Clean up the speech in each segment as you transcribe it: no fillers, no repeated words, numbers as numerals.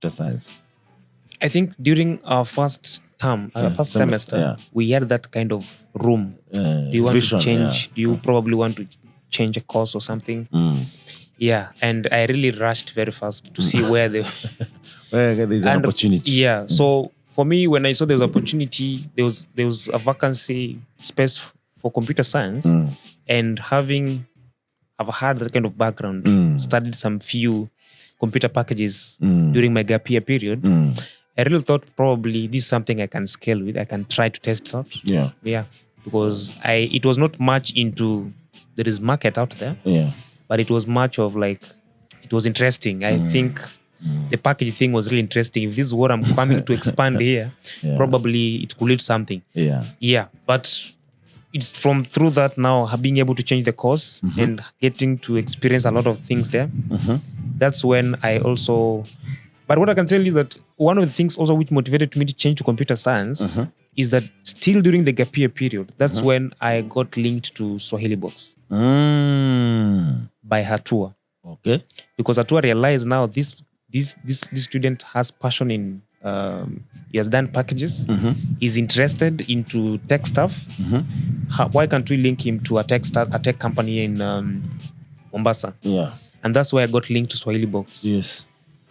computer science? I think during our first term, first semester, we had that kind of room. Do you want to change? Do you probably want to change a course or something? Yeah, and I really rushed very fast to see where there's an opportunity. Yeah, so for me, when I saw there was opportunity, there was a vacancy space for computer science, and I've had that kind of background, studied some few computer packages during my gap year period. I really thought probably this is something I can scale with. I can try to test it out. Yeah, because it was not much into there is market out there. Yeah, but it was much of like it was interesting. I think the package thing was really interesting. If this is what I'm coming to expand here, probably it could lead something. Yeah, but it's through that now being able to change the course and getting to experience a lot of things there. That's when I also. But what I can tell you is that one of the things also which motivated me to change to computer science is that still during the gap year period, that's when I got linked to Swahili Box by Hatua. Okay. Because Hatua realized now this student has passion in he has done packages, he's interested into tech stuff. Why can't we link him to a tech company in Mombasa? Yeah. And that's why I got linked to Swahili Box. Yes.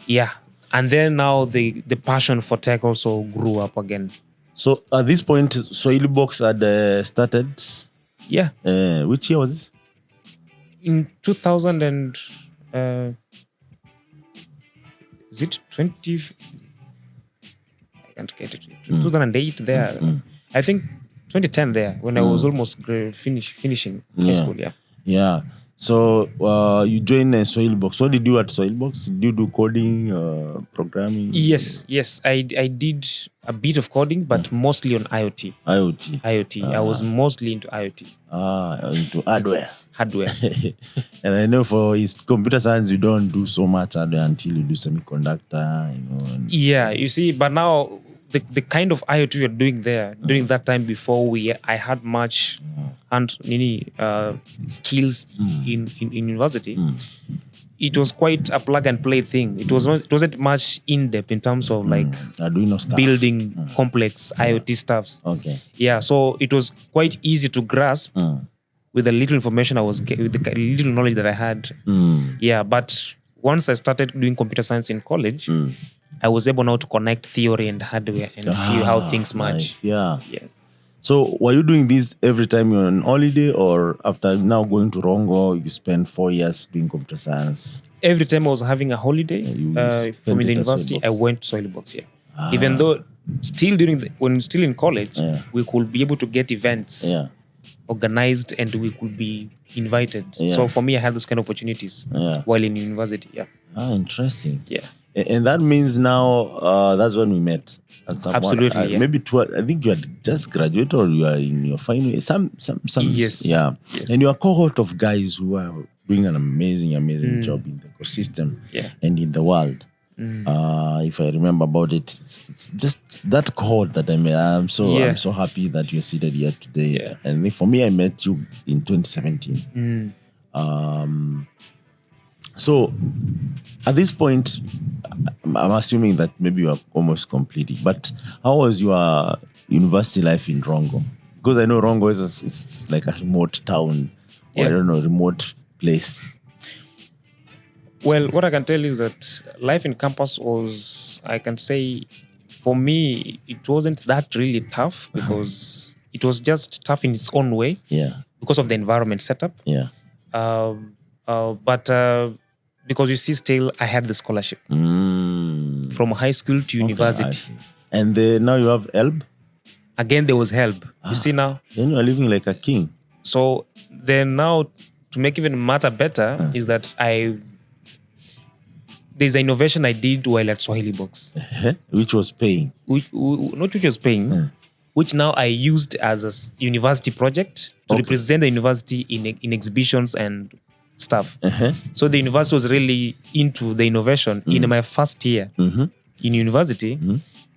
Yeah. And then now the passion for tech also grew up again. So at this point, Swahili Box had started? Yeah. Which year was this? In 2000 and... is it 20... I can't get it. 2008 there. I think 2010 there, when I was almost finishing high school, Yeah. So you joined Swahili Box. What did you do at Swahili Box? Did you do coding, programming? Yes. I did a bit of coding, but mostly on IoT. I was mostly into IoT. Into hardware. And I know for computer science, you don't do so much hardware until you do semiconductor, Yeah, you see, but now the kind of IoT we were doing there during that time before I had much skills in university. It was quite a plug and play thing. It wasn't much in depth in terms of like building complex IoT stuffs. Okay. Yeah, so it was quite easy to grasp with the little information with the little knowledge that I had. Yeah, but once I started doing computer science in college, I was able now to connect theory and hardware and see how things match. Nice. Yeah. So were you doing this every time you're on holiday, or after now going to Rongo, you spent 4 years doing computer science? Every time I was having a holiday from the university, I went to Swahili Box. Even though still when still in college, we could be able to get events organized and we could be invited. So for me, I had those kind of opportunities while in university. Interesting. Yeah. And that means now that's when we met. Absolutely. Maybe I think you had just graduated, or you are in your final year. Some. Yes. Yeah. Yes. And you are a cohort of guys who are doing an amazing job in the ecosystem and in the world. If I remember about it, it's just that cohort that I met. I'm so happy that you're seated here today. Yeah. And for me, I met you in 2017. So at this point, I'm assuming that maybe you are almost completing. But how was your university life in Rongo? Because I know Rongo is like a remote town, or I don't know, remote place. Well, what I can tell you is that life in campus was, I can say, for me, it wasn't that really tough, because it was just tough in its own way. Yeah. Because of the environment setup. Yeah. But because you see, still I had the scholarship from high school to university. And now you have help? Again, there was help. You see now? Then you are living like a king. So then now, to make even matter better, is that there's an innovation I did while at Swahili Box. Which was paying? Which was paying, which now I used as a university project to represent the university in exhibitions and stuff. So the university was really into the innovation. In my first year in university,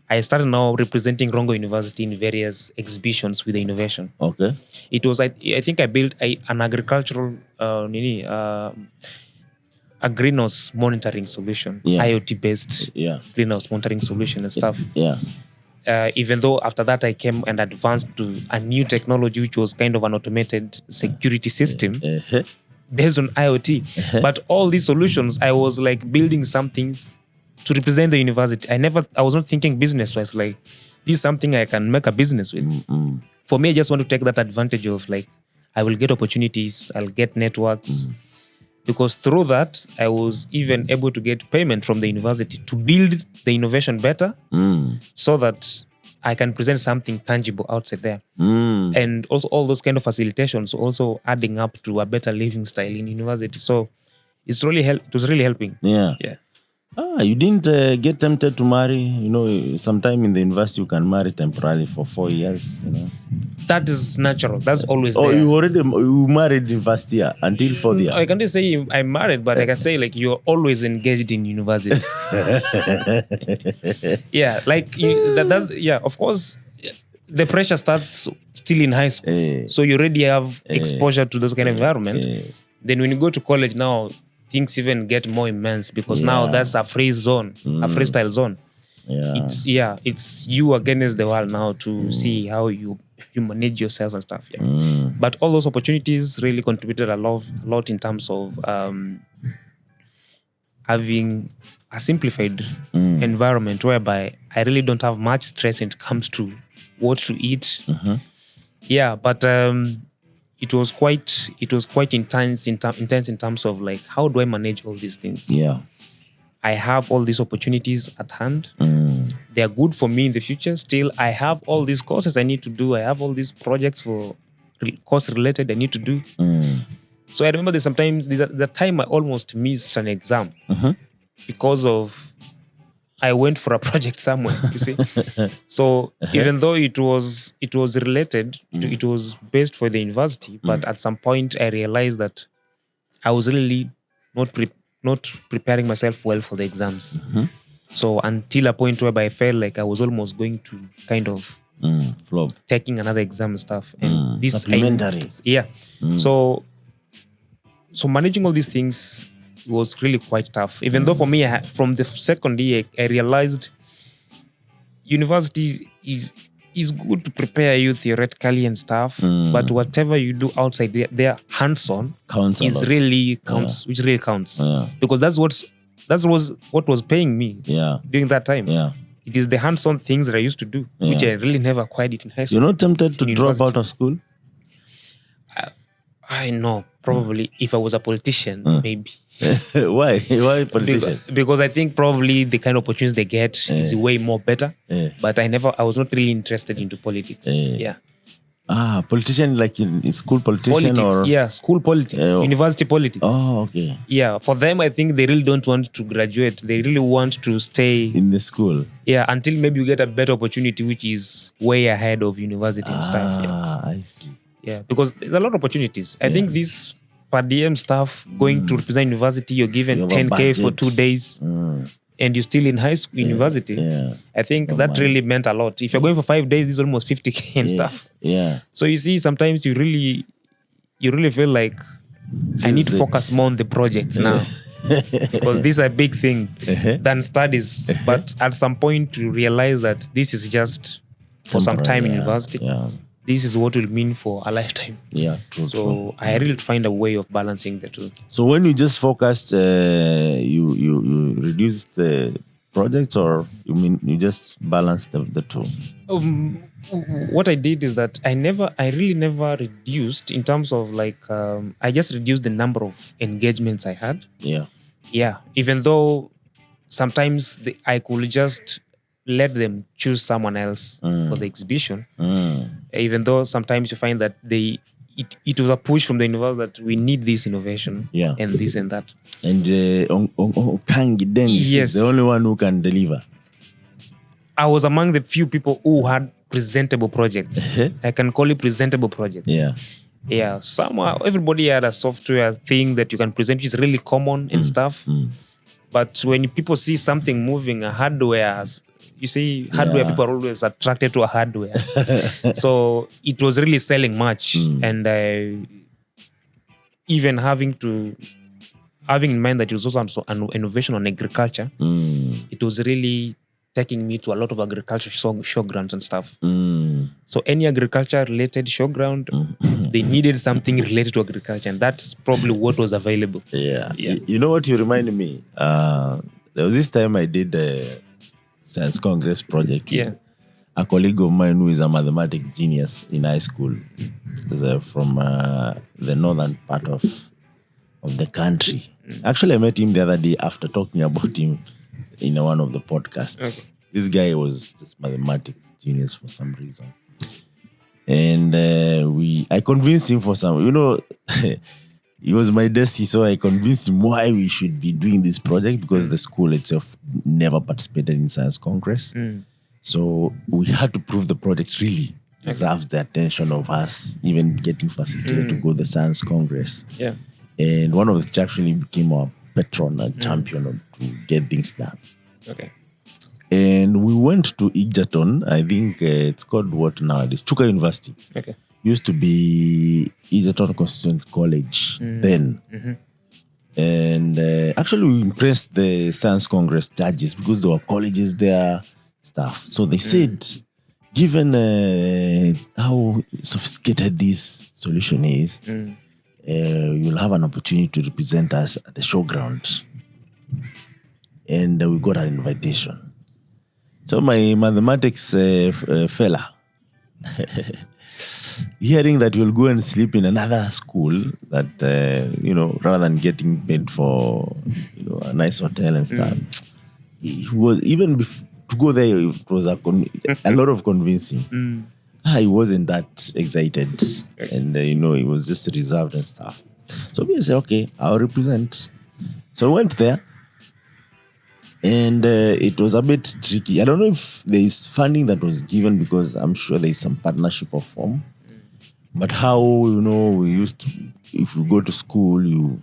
I started now representing Rongo University in various exhibitions with the innovation. Okay. It was, I think I built an agricultural a greenhouse monitoring solution, IoT-based greenhouse monitoring solution and stuff. Even though after that I came and advanced to a new technology, which was kind of an automated security system based on IoT. But all these solutions, I was like building something to represent the university. I was not thinking business-wise, like, this is something I can make a business with. For me, I just want to take that advantage of, like, I will get opportunities, I'll get networks. Because through that, I was even able to get payment from the university to build the innovation better so that I can present something tangible outside there. And also all those kind of facilitations also adding up to a better living style in university. So it was really helping. Yeah. You didn't get tempted to marry? You know, sometime in the university you can marry temporarily for 4 years, you know. That is natural. That's always there. You married in first year until 4th year? I can't just say I'm married, but I can say, like, you're always engaged in university. Of course, the pressure starts still in high school. So you already have exposure to those kind of environment. Then when you go to college now, things even get more immense because now that's a free zone, a freestyle zone. It's you against the world now to see how you manage yourself and stuff. But all those opportunities really contributed a lot in terms of having a simplified environment whereby I really don't have much stress when it comes to what to eat. But it was quite intense in terms of, like, how do I manage all these things? I have all these opportunities at hand. They are good for me in the future. Still, I have all these courses I need to do. I have all these projects for course related I need to do. So I remember there's a time I almost missed an exam because of I went for a project somewhere, you see. So even though it was related, it was based for the university, but at some point I realized that I was really not preparing myself well for the exams. So until a point whereby I felt like I was almost going to kind of flop, taking another exam and stuff. And this supplementary. So managing all these things was really quite tough. Even though for me, from the second year, I realized university is good to prepare you theoretically and stuff, but whatever you do outside there hands-on counts, which really counts. Because that's what was paying me during that time. It is the hands-on things that I used to do, which I really never acquired it in high school. You're not tempted to drop out of school? I know, probably. If I was a politician, maybe. Why politician? Because I think probably the kind of opportunities they get is way more better. But I was not really interested into politics. Politician like in school politician? Politics, school politics, university politics. Oh, okay. Yeah, for them, I think they really don't want to graduate. They really want to stay in the school. Yeah, until maybe you get a better opportunity, which is way ahead of university and stuff. I see. Yeah, because there's a lot of opportunities. I think this per diem stuff, going to represent university, you're given 10K for 2 days and you're still in high school, university. I think that really meant a lot. If you're going for 5 days, it's almost 50K and stuff. So you see, sometimes you really feel like I need to focus more on the projects now. Because these are a big thing than studies. But at some point you realize that this is just for some time in university. This is what will mean for a lifetime. True. I really find a way of balancing the two. So when you just focused, you reduced the projects, or you just balanced the two? What I did is that I really never reduced in terms of like, I just reduced the number of engagements I had. Even though sometimes I could just let them choose someone else for the exhibition. Even though sometimes you find that it was a push from the university that we need this innovation and this and that. And Okangi then is the only one who can deliver. I was among the few people who had presentable projects. I can call it presentable projects. Somehow everybody had a software thing that you can present, which is really common and stuff. But when people see something moving, a hardware, you see, hardware, people are always attracted to a hardware. So it was really selling much. And even having to having in mind that it was also an innovation on agriculture, it was really taking me to a lot of agriculture showgrounds and stuff. So any agriculture related showground, they needed something related to agriculture, and that's probably what was available. Yeah. You know what you reminded me? There was this time I did a Science Congress project with a colleague of mine who is a mathematics genius in high school. They're from the northern part of the country. Actually, I met him the other day after talking about him in one of the podcasts. Okay. This guy was just mathematics genius for some reason. And I convinced him for some, he was my desi, so I convinced him why we should be doing this project because the school itself never participated in Science Congress. So we had to prove the project really deserves the attention of us, even getting facilitated to go to the Science Congress. Yeah. And one of the teachers actually became our patron and champion to get things done. Okay. And we went to Egerton. I think it's called what nowadays? Chuka University. Okay. Used to be Egerton Constituent College then. And actually we impressed the Science Congress judges because there were colleges there, stuff. So they said, given how sophisticated this solution is, you'll have an opportunity to represent us at the showground. And we got an invitation. So my mathematics fella, hearing that you'll go and sleep in another school that, rather than getting paid for, a nice hotel and stuff, it was even to go there, it was a lot of convincing. He wasn't that excited. And, he was just reserved and stuff. So we said, okay, I'll represent. So I went there. And it was a bit tricky. I don't know if there is funding that was given because I'm sure there is some partnership of form. But how, we used to, if you go to school, you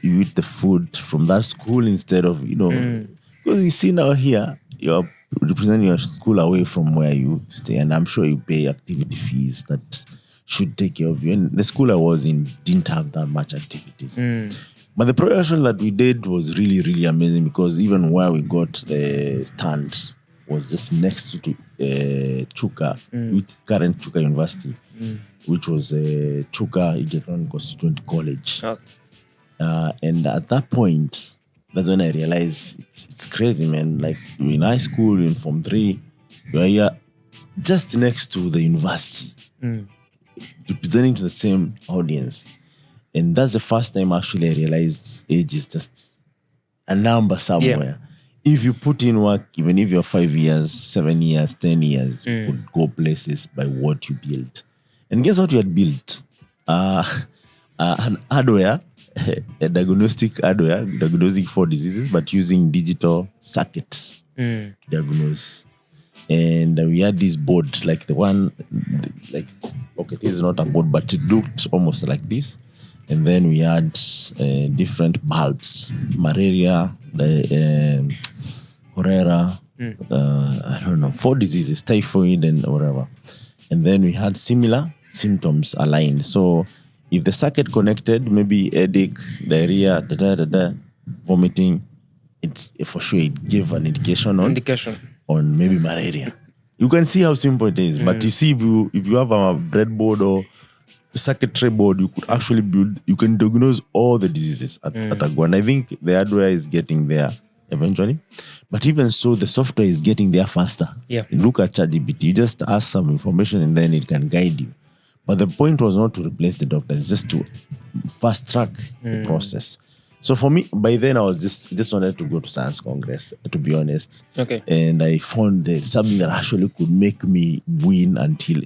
eat the food from that school instead of, because you see now here, you're representing your school away from where you stay. And I'm sure you pay activity fees that should take care of you. And the school I was in didn't have that much activities. But the projection that we did was really, really amazing because even where we got the stand was just next to Chuka, with current Chuka University, which was Chuka Egerton Constituent College. Okay. And at that point, that's when I realized it's crazy, man. Like, you're in high school, you're in Form 3, you're here just next to the university, representing to the same audience. And that's the first time actually I realized age is just a number somewhere. Yeah. If you put in work, even if you're 5 years, 7 years, 10 years, you could go places by what you build. And guess what you had built? An hardware, a diagnostic hardware, diagnosing 4 diseases, but using digital circuits to diagnose. And we had this board, like the one, okay, this is not a board, but it looked almost like this. And then we had different bulbs, malaria, cholera, 4 diseases, typhoid and whatever. And then we had similar symptoms aligned. So if the circuit connected, maybe headache, diarrhea, vomiting, for sure it gave an indication on maybe malaria. You can see how simple it is. But you see, if you have a breadboard or circuitry board, you could actually you can diagnose all the diseases at a go. And I think the hardware is getting there eventually. But even so, the software is getting there faster. Yeah. You look at ChatGPT, you just ask some information and then it can guide you. But the point was not to replace the doctor, it's just to fast track the process. So for me, by then I was just wanted to go to Science Congress, to be honest. Okay. And I found that something that actually could make me win until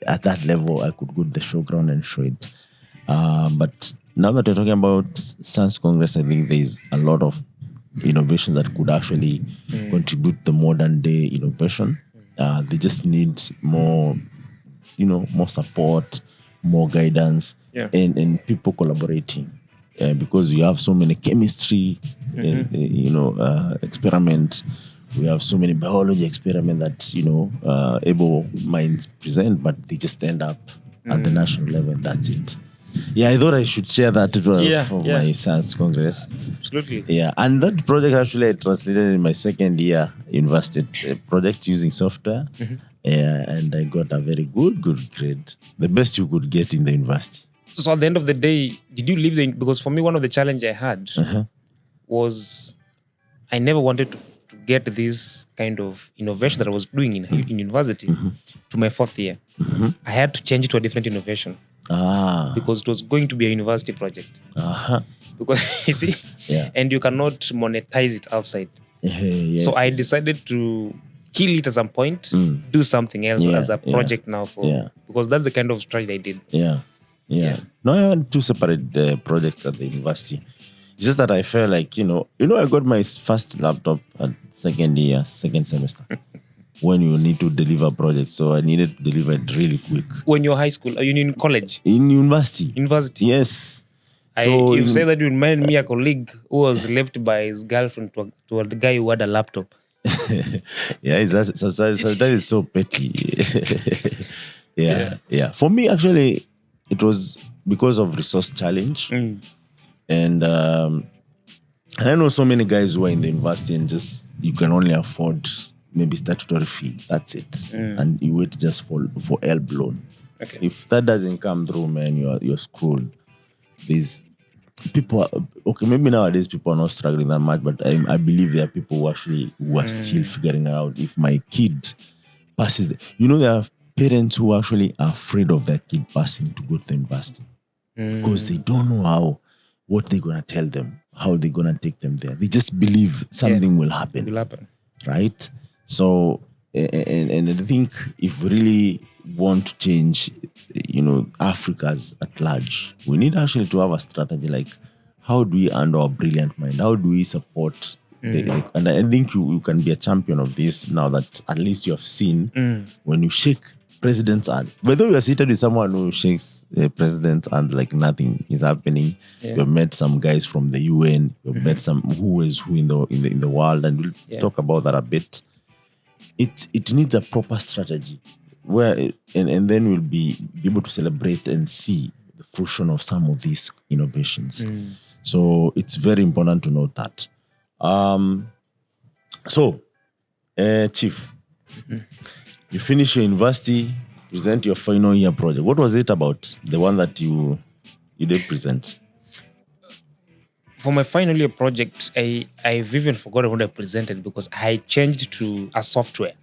at that level I could go to the showground and show it. But now that we're talking about Science Congress, I think there's a lot of innovation that could actually contribute to modern day innovation. They just need more, more support, more guidance, and people collaborating. Because we have so many chemistry, experiments. We have so many biology experiments that, able minds present, but they just end up at the national level and that's it. Yeah, I thought I should share that for my son's congress. Absolutely. Yeah, and that project actually I translated in my second year university project using software. Yeah, and I got a very good grade. The best you could get in the university. So at the end of the day, did you leave because for me, one of the challenge I had was I never wanted to get this kind of innovation that I was doing in university to my fourth year. I had to change it to a different innovation because it was going to be a university project. Because you see, and you cannot monetize it outside. So I decided to kill it at some point, do something else as a project now because that's the kind of strategy I did. No, I had two separate projects at the university. It's just that I felt like, I got my first laptop at second semester. When you need to deliver projects. So I needed to deliver it really quick. When you're high school, are you in college? In university. University? Yes. So you say that you remind me a colleague who was left by his girlfriend to a guy who had a laptop. Sometimes it's so petty. Yeah. For me, actually, it was because of resource challenge. And I know so many guys who are in the university and just you can only afford maybe statutory fee. That's it. And you wait just for help loan. Okay. If that doesn't come through, man, you're screwed. These people, maybe nowadays people are not struggling that much, but I believe there are people who are still figuring out if my kid passes. There are parents who actually are afraid of their kid passing to go to the university because they don't know what they're going to tell them, how they're going to take them there. They just believe something will happen. Will happen. Right? So, and I think if we really want to change, Africa's at large, we need actually to have a strategy like how do we handle our brilliant mind? How do we support? And I think you can be a champion of this now that at least you have seen when you shake president's hand. Whether you are seated with someone who shakes the president's hand like nothing is happening, you've met some guys from the UN, you've met some who is who in the world, and we'll talk about that a bit. It needs a proper strategy where and then we'll be able to celebrate and see the fruition of some of these innovations. So it's very important to note that. Chief, you finish your university, present your final year project. What was it about, the one that you did present? For my final year project, I've even forgotten what I presented because I changed to a software.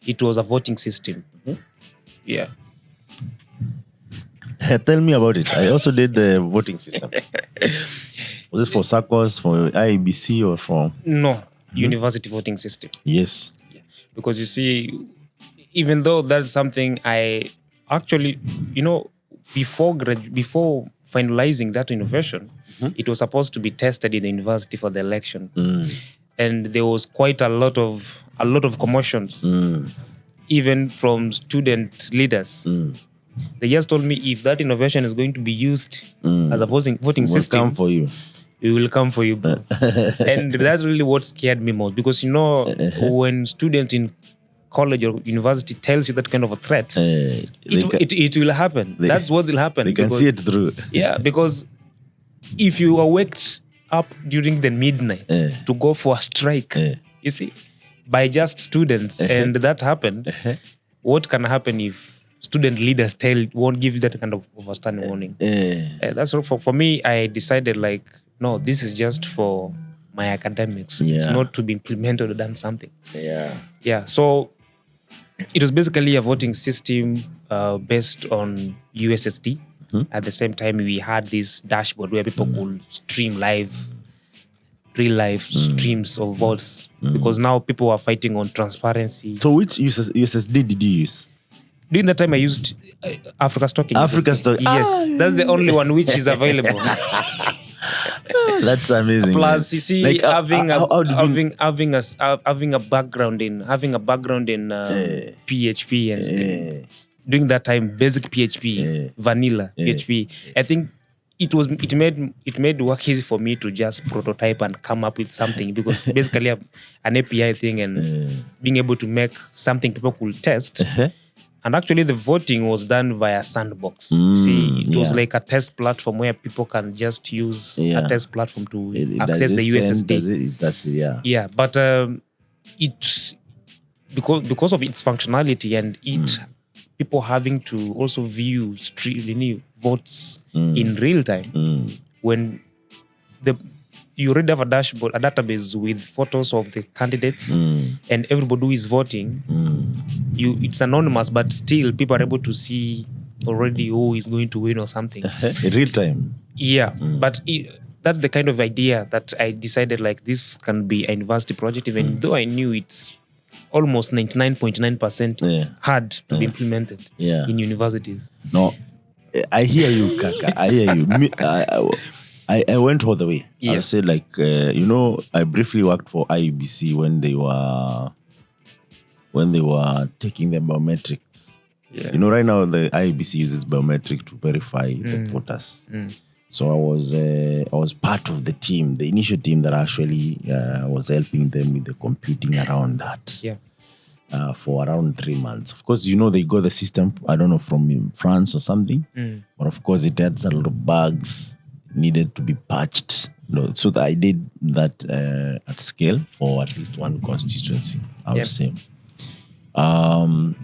It was a voting system. Yeah. Tell me about it. I also did the voting system. Was it for SACCOS, for IEBC, or for... No, university voting system. Yes. Yeah. Because you see, even though that's something I actually, before finalizing that innovation, it was supposed to be tested in the university for the election. And there was quite a lot of commotions, even from student leaders. They just told me if that innovation is going to be used as a voting system, come for you. We will come for you, bro. And that's really what scared me most because when students in college or university tells you that kind of a threat, it will happen. That's what will happen. They can see it through. Yeah, because if you are waked up during the midnight to go for a strike, you see, by just students, and that happened, what can happen if student leaders won't give you that kind of a standing warning? That's all. For me, I decided no, this is just for my academics. It's not to be implemented or done something. Yeah. So it was basically a voting system based on USSD. At the same time, we had this dashboard where people could stream real life streams of votes because now people are fighting on transparency. So which USSD did you use? During that time, I used Africa Stocking. Africa Stocking. Yes, that's the only one which is available. That's amazing. Plus, you see, having a background in PHP and during that time, basic PHP, vanilla PHP. I think it made work easy for me to just prototype and come up with something because basically an API thing and being able to make something people could test. And actually, the voting was done via Sandbox. See, it was like a test platform where people can just use a test platform to access the USSD. Yeah, but it because of its functionality and people having to also view votes in real time when you already have a dashboard, a database with photos of the candidates and everybody who is voting. It's anonymous, but still people are able to see already who is going to win or something. In real time. Yeah, but that's the kind of idea that I decided like this can be a university project, even though I knew it's almost 99.9% hard to be implemented in universities. No, I hear you, Kaka. I hear you. I went all the way. I said like, I briefly worked for IUBC when they were taking the biometrics. Yeah. Right now the IUBC uses biometric to verify the voters. So I was part of the team, the initial team that actually was helping them with the computing around that. Yeah. For around 3 months. Of course, they got the system, I don't know, from France or something. But of course, it had a lot of bugs, needed to be patched. So that I did that at scale for at least one constituency, I would say. And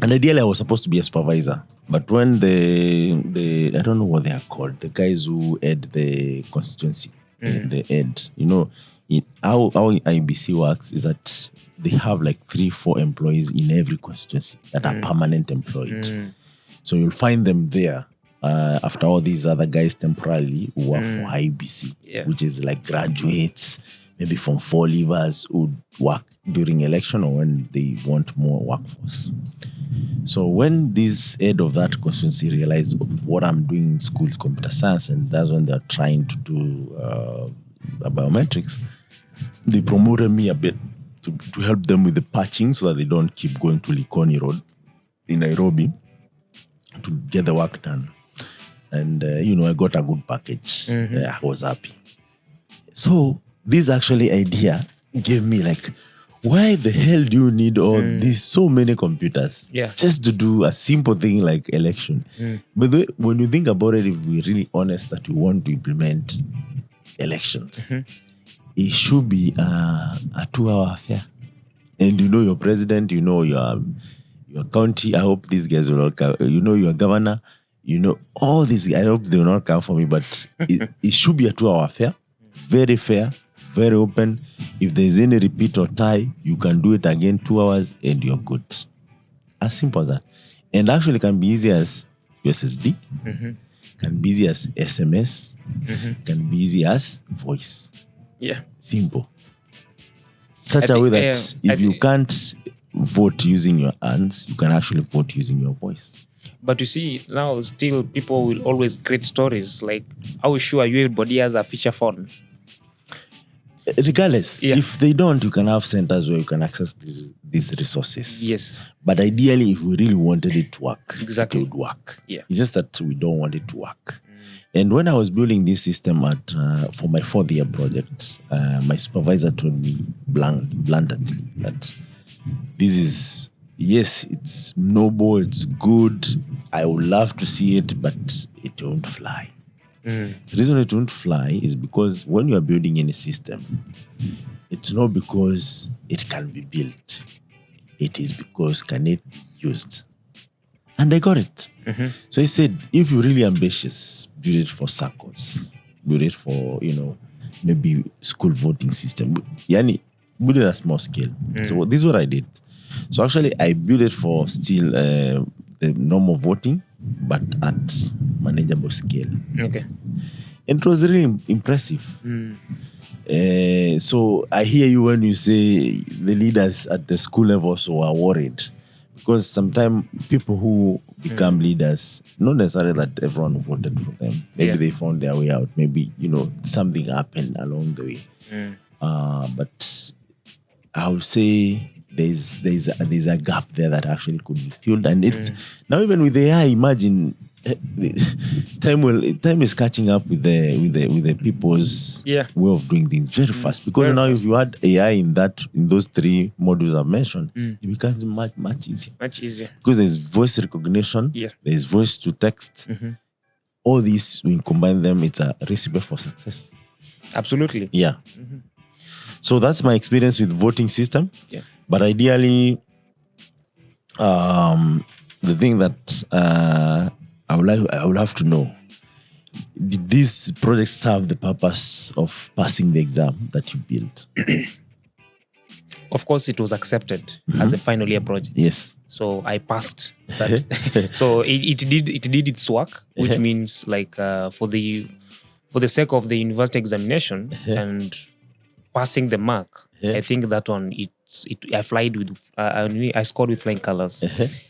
ideally, I was supposed to be a supervisor. But when the I don't know what they are called, the guys who head the constituency, the head, how IBC works is that they have like 3-4 employees in every constituency that are permanent employed. So you'll find them there after all these other guys temporarily who work for IBC, which is like graduates, maybe from 4 leavers who work during election or when they want more workforce. So when this head of that constituency realized what I'm doing in school is computer science, and that's when they're trying to do biometrics, they promoted me a bit to help them with the patching so that they don't keep going to Likoni Road in Nairobi to get the work done. And, I got a good package. I was happy. So this actually idea gave me like, why the hell do you need all these so many computers just to do a simple thing like election? But when you think about it, if we're really honest that we want to implement elections, it should be a 2-hour affair. And your president, your county. I hope these guys will all come. Your governor. All these. I hope they will not come for me, but it should be a 2-hour affair. Very fair, very open. If there's any repeat or tie, you can do it again 2 hours and you're good. As simple as that. And actually can be easy as USSD, can be easy as SMS, can be easy as voice. Yeah. Simple. Such a way that if you can't vote using your hands, you can actually vote using your voice. But you see, now still people will always create stories. Like, how sure you everybody has a feature phone? Regardless, if they don't, you can have centers where you can access these resources. Yes. But ideally, if we really wanted it to work, exactly, it would work. Yeah. It's just that we don't want it to work. And when I was building this system for my 4th year project, my supervisor told me bluntly that this is, yes, it's noble, it's good. I would love to see it, but it won't fly. The reason it won't fly is because when you are building any system, it's not because it can be built. It is because can it be used. And I got it. So I said, if you're really ambitious, build it for circles. Build it for, maybe school voting system. Yani, build it at small scale. So this is what I did. So actually, I built it for still the normal voting, but at manageable scale. Okay. And it was really impressive. So I hear you when you say the leaders at the school level also are worried. Because sometimes people who become leaders, not necessarily that everyone voted for them. Maybe they found their way out. Maybe, something happened along the way. But I would say there's a gap there that actually could be filled. And it's now even with AI, imagine time is catching up with the people's way of doing things very fast. Because very now fast. if you add AI in those 3 modules I've mentioned, it becomes much easier. Much easier. Because there's voice recognition, there's voice to text. All these, when you combine them, it's a recipe for success. Absolutely. Yeah. So that's my experience with voting system. Yeah. But ideally, the thing that I would have to know, did these projects serve the purpose of passing the exam that you built? Of course, it was accepted as a final year project. Yes. So I passed that. So it did its work, which means like for the sake of the university examination and passing the mark, I think that one I scored with flying colors,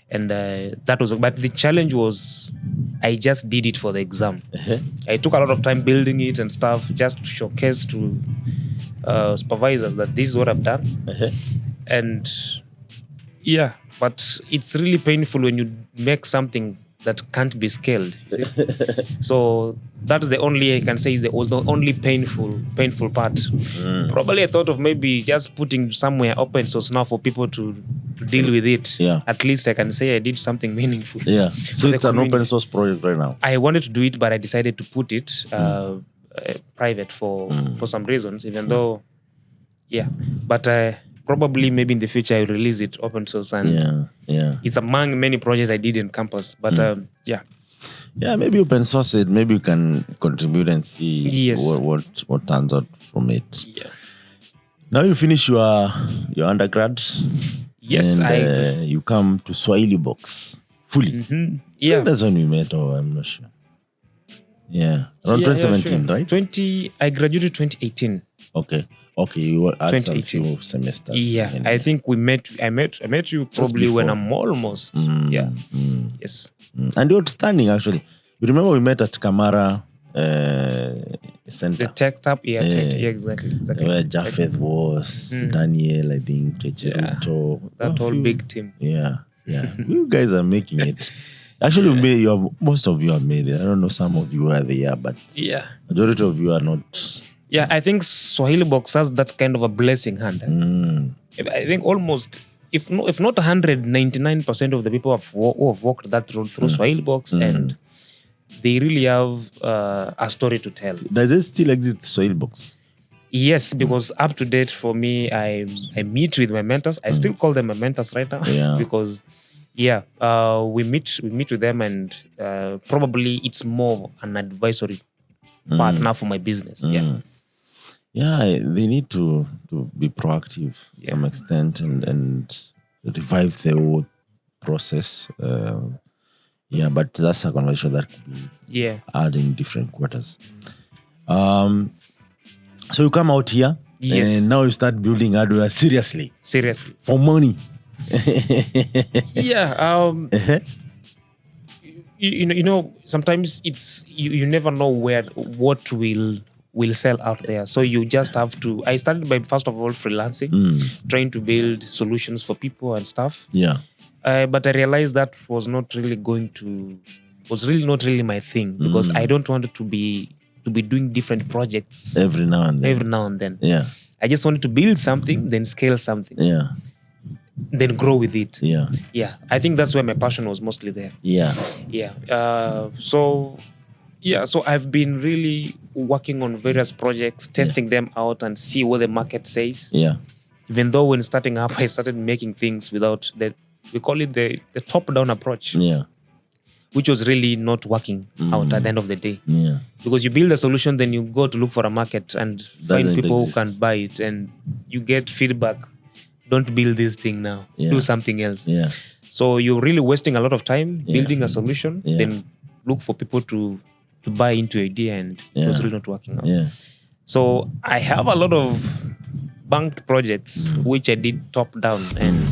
and that was. But the challenge was, I just did it for the exam. I took a lot of time building it and stuff, just to showcase to supervisors that this is what I've done, and yeah. But it's really painful when you make something that can't be scaled. So that's the only I can say was the only painful part. Probably I thought of maybe just putting somewhere open source now for people to deal with it. Yeah. At least I can say I did something meaningful. Yeah. So it's an open source project right now. I wanted to do it, but I decided to put it private for some reasons, even though, but probably maybe in the future I will release it open source, and it's among many projects I did in campus. But maybe open source it. Maybe you can contribute and see what turns out from it. Yeah. Now you finish your undergrad. Yes, and you come to Swahili Box fully. Yeah, that's when we met, or I'm not sure. Yeah, around 2017, sure. Right? I graduated 2018. Okay, you were at some few semesters. Yeah, I think I met you probably when I'm almost. Yes. And you're outstanding, actually. You remember we met at Kamara Center? The Tech Tab, exactly. Where Japheth was, Daniel, I think, Kecheruto. That whole big team. Yeah. You guys are making it. Actually, most of you have made it. I don't know, some of you are there, but majority of you are not. Yeah, I think Swahili Box has that kind of a blessing hand. I think almost, if not 199% of the people who have walked that road through Swahili Box, and they really have a story to tell. Does it still exist, Swahili Box? Yes, because up to date for me, I meet with my mentors. I still call them my mentors right now because we meet with them, and probably it's more an advisory partner for my business. Yeah, they need to be proactive to some extent and revive the whole process. But that's a conversation that could be adding different quarters. So you come out here, and now you start building hardware seriously for money. You know, sometimes it's you never know what will sell out there. So you just have to. I started by first of all freelancing, trying to build solutions for people and stuff. But I realized that was not really not really my thing, because I don't want to be doing different projects every now and then. I just wanted to build something, then scale something. Then grow with it. I think that's where my passion was mostly there. So I've been really working on various projects, testing them out and see what the market says. Even though when starting up, I started making things without we call it the top-down approach. Which was really not working out at the end of the day. Because you build a solution, then you go to look for a market and find people who can buy it, and you get feedback. Don't build this thing now. Do something else. So you're really wasting a lot of time building a solution, then look for people to buy into your idea, and it was really not working out. So I have a lot of banked projects which I did top down, and